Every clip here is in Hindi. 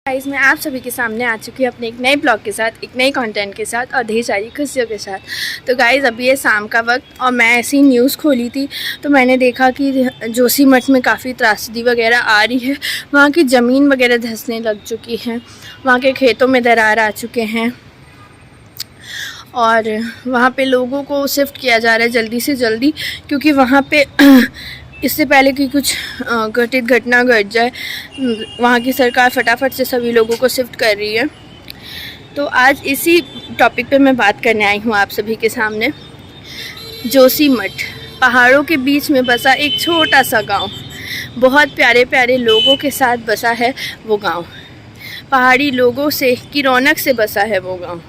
गाइस, मैं आप सभी के सामने आ चुकी हूँ अपने एक नए ब्लॉग के साथ, एक नई कंटेंट के साथ और ढेर सारी खुशियों के साथ। तो गाइस, अभी ये शाम का वक्त और मैं ऐसी न्यूज़ खोली थी तो मैंने देखा कि जोशीमठ में काफ़ी त्रासदी वगैरह आ रही है। वहाँ की ज़मीन वगैरह धंसने लग चुकी है, वहाँ के खेतों में दरार आ चुके हैं और वहाँ पे लोगों को शिफ्ट किया जा रहा है जल्दी से जल्दी, क्योंकि वहाँ पे इससे पहले कि कुछ घटित घटना घट जाए, वहाँ की सरकार फटाफट से सभी लोगों को शिफ्ट कर रही है। तो आज इसी टॉपिक पे मैं बात करने आई हूँ आप सभी के सामने। जोशीमठ पहाड़ों के बीच में बसा एक छोटा सा गांव, बहुत प्यारे प्यारे लोगों के साथ बसा है वो गांव। पहाड़ी लोगों से की रौनक से बसा है वो गांव।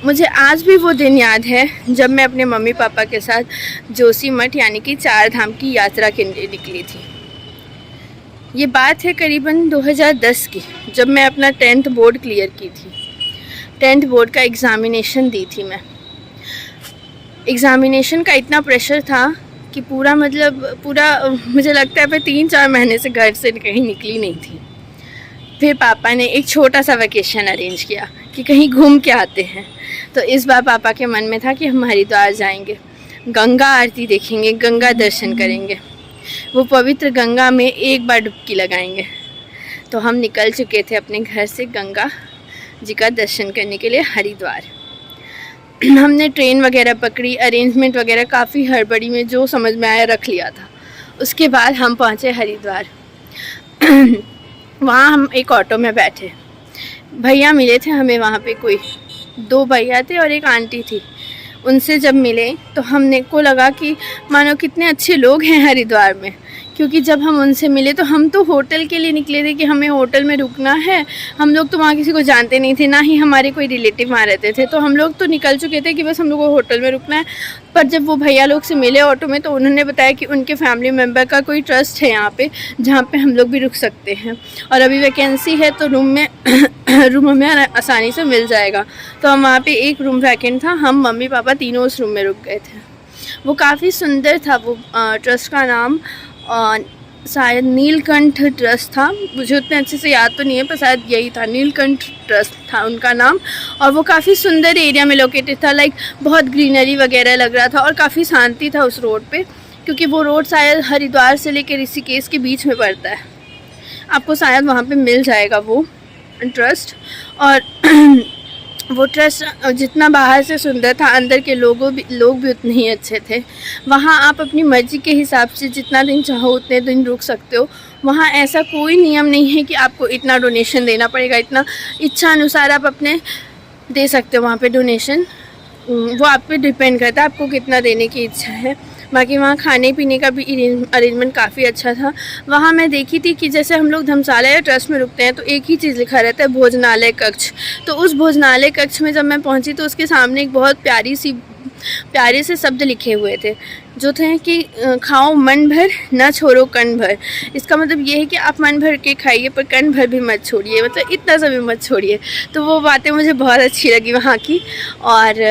मुझे आज भी वो दिन याद है जब मैं अपने मम्मी पापा के साथ जोशीमठ यानी कि 4 धाम की यात्रा के लिए निकली थी। ये बात है करीबन 2010 की, जब मैं अपना 10th बोर्ड क्लियर की थी। 10th बोर्ड का एग्ज़ामिनेशन दी थी मैं। एग्ज़ामिनेशन का इतना प्रेशर था कि पूरा मुझे लगता है मैं 3-4 महीने से घर से कहीं निकली नहीं थी। फिर पापा ने एक छोटा सा वेकेशन अरेंज किया कि कहीं घूम के आते हैं। तो इस बार पापा के मन में था कि हम हरिद्वार जाएंगे, गंगा आरती देखेंगे, गंगा दर्शन करेंगे, वो पवित्र गंगा में एक बार डुबकी लगाएंगे। तो हम निकल चुके थे अपने घर से गंगा जी का दर्शन करने के लिए हरिद्वार। हमने ट्रेन वगैरह पकड़ी, अरेंजमेंट वगैरह काफ़ी हड़बड़ी में जो समझ में आया रख लिया था। उसके बाद हम पहुँचे हरिद्वार। वहाँ हम एक ऑटो में बैठे, भैया मिले थे हमें वहाँ पे, कोई 2 भैया थे और एक आंटी थी। उनसे जब मिले तो हमने को लगा कि मानो कितने अच्छे लोग हैं हरिद्वार में, क्योंकि जब हम उनसे मिले तो हम तो होटल के लिए निकले थे कि हमें होटल में रुकना है। हम लोग तो वहाँ किसी को जानते नहीं थे, ना ही हमारे कोई रिलेटिव वहाँ रहते थे। तो हम लोग तो निकल चुके थे कि बस हम लोग को होटल में रुकना है। पर जब वो भैया लोग से मिले ऑटो में तो उन्होंने बताया कि उनके फैमिली मेम्बर का कोई ट्रस्ट है यहाँ पे, जहाँ पे हम लोग भी रुक सकते हैं और अभी वैकेंसी है तो रूम हमें आसानी से मिल जाएगा। तो हम वहाँ पे एक रूम वैकेंट था, हम मम्मी पापा तीनों उस रूम में रुक गए थे। वो काफ़ी सुंदर था। वो ट्रस्ट का नाम शायद नीलकंठ ट्रस्ट था, मुझे उतने अच्छे से याद तो नहीं है पर शायद यही था, नीलकंठ ट्रस्ट था उनका नाम। और वो काफ़ी सुंदर एरिया में लोकेटेड था, लाइक बहुत ग्रीनरी वगैरह लग रहा था और काफ़ी शांति था उस रोड पे, क्योंकि वो रोड शायद हरिद्वार से लेकर ऋषिकेश के बीच में पड़ता है। आपको शायद वहाँ पे मिल जाएगा वो ट्रस्ट। और वो ट्रस्ट जितना बाहर से सुंदर था, अंदर के लोग भी उतने ही अच्छे थे। वहाँ आप अपनी मर्ज़ी के हिसाब से जितना दिन चाहो उतने दिन रुक सकते हो। वहाँ ऐसा कोई नियम नहीं है कि आपको इतना डोनेशन देना पड़ेगा, इतना इच्छा अनुसार आप अपने दे सकते हो वहाँ पे डोनेशन। वो आप पे डिपेंड करता है आपको कितना देने की इच्छा है। बाकी वहाँ खाने पीने का भी अरेंजमेंट काफ़ी अच्छा था। वहाँ मैं देखी थी कि जैसे हम लोग धर्मशाला या ट्रस्ट में रुकते हैं तो एक ही चीज़ लिखा रहता है, भोजनालय कक्ष। तो उस भोजनालय कक्ष में जब मैं पहुँची तो उसके सामने एक बहुत प्यारे से शब्द लिखे हुए थे, जो थे कि खाओ मन भर, ना छोड़ो कण भर। इसका मतलब ये है कि आप मन भर के खाइए पर कण भर भी मत छोड़िए, मतलब इतना सा भी मत छोड़िए। तो वो बातें मुझे बहुत अच्छी लगी वहाँ की। और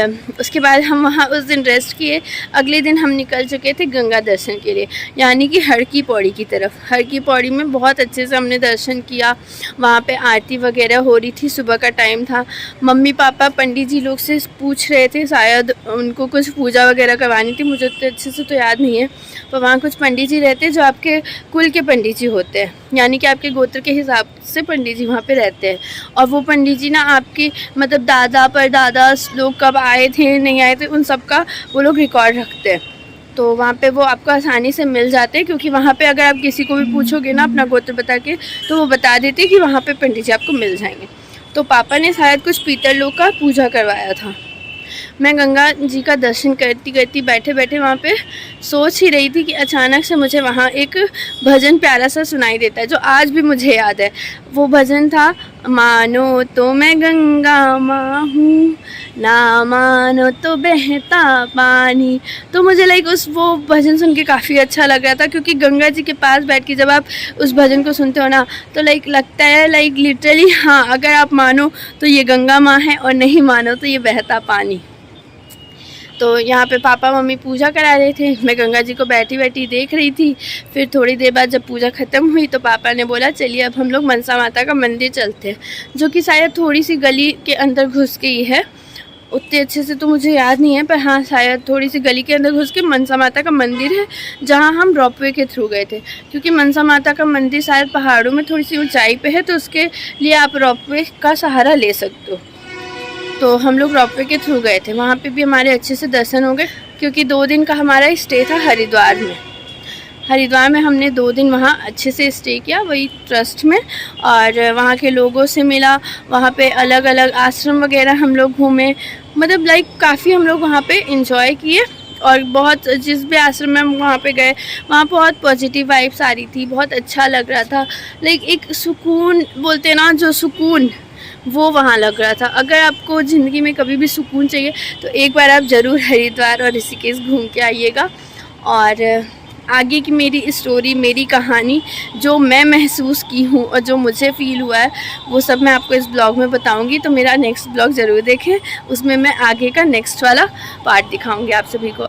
उसके बाद हम वहाँ उस दिन रेस्ट किए। अगले दिन हम निकल चुके थे गंगा दर्शन के लिए, यानी कि हर की पौड़ी की तरफ। हर की पौड़ी में बहुत अच्छे से हमने दर्शन किया। वहाँ पे आरती वगैरह हो रही थी, सुबह का टाइम था। मम्मी पापा पंडित जी लोग से पूछ रहे थे, शायद उनको कुछ पूजा वगैरह करवानी थी, मुझे उतने अच्छे से तो याद नहीं है। पर वहाँ कुछ पंडित जी रहते हैं जो आपके कुल के पंडित जी होते हैं, यानी कि आपके गोत्र के हिसाब से पंडित जी वहाँ पे रहते हैं। और वो पंडित जी ना आपके मतलब दादा परदादा लोग कब आए थे नहीं आए थे उन सब का वो लोग रिकॉर्ड रखते हैं। तो वहाँ पे वो आपको आसानी से मिल जाते हैं, क्योंकि वहाँ पे अगर आप किसी को भी पूछोगे ना अपना गोत्र बता के तो वो बता देते हैं कि वहाँ पे पंडित जी आपको मिल जाएंगे। तो पापा ने शायद कुछ पीतल लोग का पूजा करवाया था। मैं गंगा जी का दर्शन करती करती बैठे बैठे वहाँ पे सोच ही रही थी कि अचानक से मुझे वहाँ एक भजन प्यारा सा सुनाई देता है, जो आज भी मुझे याद है। वो भजन था, मानो तो मैं गंगा माँ हूँ, ना मानो तो बहता पानी। तो मुझे वो भजन सुन के काफ़ी अच्छा लग रहा था, क्योंकि गंगा जी के पास बैठ के जब आप उस भजन को सुनते हो ना तो लगता है लिटरली हाँ, अगर आप मानो तो ये गंगा माँ है और नहीं मानो तो ये बहता पानी। तो यहाँ पे पापा मम्मी पूजा करा रहे थे, मैं गंगा जी को बैठी बैठी देख रही थी। फिर थोड़ी देर बाद जब पूजा ख़त्म हुई तो पापा ने बोला चलिए अब हम लोग मनसा माता का मंदिर चलते हैं, जो कि शायद थोड़ी सी गली के अंदर घुस गई है। उतने अच्छे से तो मुझे याद नहीं है, पर हाँ शायद थोड़ी सी गली के अंदर घुस के मनसा माता का मंदिर है, जहाँ हम रॉपवे के थ्रू गए थे। क्योंकि मनसा माता का मंदिर शायद पहाड़ों में थोड़ी सी ऊंचाई पे है, तो उसके लिए आप रॉपवे का सहारा ले सकते हो। तो हम लोग रॉपवे के थ्रू गए थे, वहाँ पे भी हमारे अच्छे से दर्शन हो गए। क्योंकि 2 दिन का हमारा स्टे था हरिद्वार में। हरिद्वार में हमने 2 दिन वहाँ अच्छे से स्टे किया, वही ट्रस्ट में, और वहाँ के लोगों से मिला। वहाँ पे अलग अलग आश्रम वगैरह हम लोग घूमे, मतलब काफ़ी हम लोग वहाँ पे इंजॉय किए। और बहुत जिस भी आश्रम में हम वहाँ पे गए वहाँ बहुत पॉजिटिव वाइब्स आ रही थी, बहुत अच्छा लग रहा था। एक सुकून बोलते ना, जो सुकून वो वहाँ लग रहा था। अगर आपको ज़िंदगी में कभी भी सुकून चाहिए तो एक बार आप ज़रूर हरिद्वार और ऋषिकेश घूम के आइएगा। और आगे की मेरी स्टोरी, मेरी कहानी, जो मैं महसूस की हूँ और जो मुझे फ़ील हुआ है, वो सब मैं आपको इस ब्लॉग में बताऊँगी। तो मेरा नेक्स्ट ब्लॉग ज़रूर देखें, उसमें मैं आगे का नेक्स्ट वाला पार्ट दिखाऊँगी आप सभी को।